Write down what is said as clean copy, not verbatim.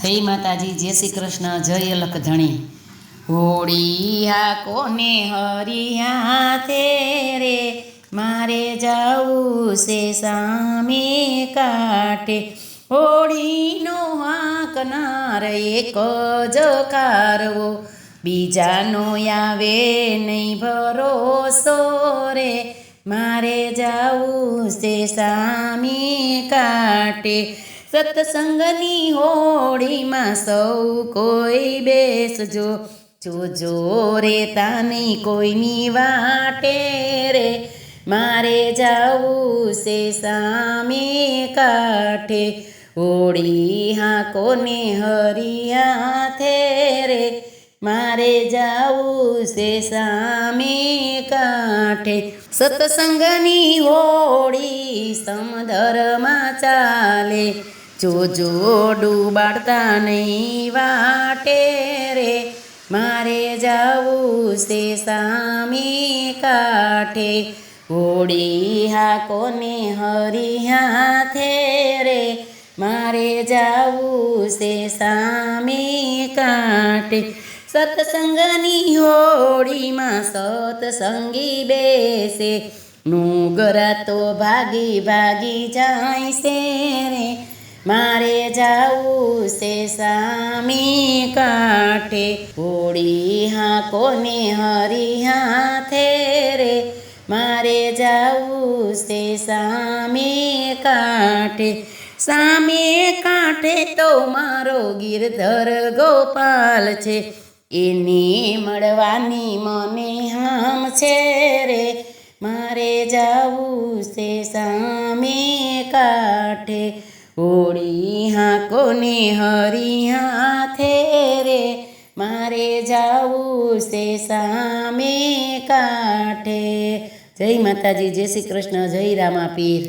જય માતાજી, જય શ્રી કૃષ્ણ, જય અલખ ધણી। હોળી હા કોને હરિયા તે રે, મારે જાવું છે સામે કાંઠે। હોળીનો હાંકનાર એક જ કારવો, બીજાનો આવે નહીં ભરોસો રે, મારે જાવું છે સામે કાંઠે। સત્સંગની હોળીમાં સૌ કોઈ બેસજો, જોજો રે તાની કોઈની વાટે રે, મારે જાવું છે સામે કાંઠે। હોળી હા કોને હરિયા થે રે, મારે જાવું છે સામે કાંઠે। સત્સંગની હોળી સમધરમાં ચાલે, જોજો ડૂબાડતા નહીં વાટે રે, મારે જાવું છે સામે કાંઠે। હોળી હા કોને હરિયા થે રે, મારે જાવું છે સામે કાંઠે। સત્સંગની હોળીમાં સત્સંગી બેસે, નુગરા તો ભાગી ભાગી જાય છે રે, મારે જાવું છે સામે કાંઠે। હોળી હા કોને હરિયા થે રે, મારે જાવું છે સામે કાંઠે। સામે કાંઠે તો મારો ગિરધર ગોપાલ છે, એને મળવાની મને હામ છે રે, મારે જાવું છે સામે કાંઠે। હોળી હા કોને હરિયા થે રે, મારે જાવું છે સામે કાંઠે। જય માતાજી, જય શ્રી કૃષ્ણ, જય રામા પીર।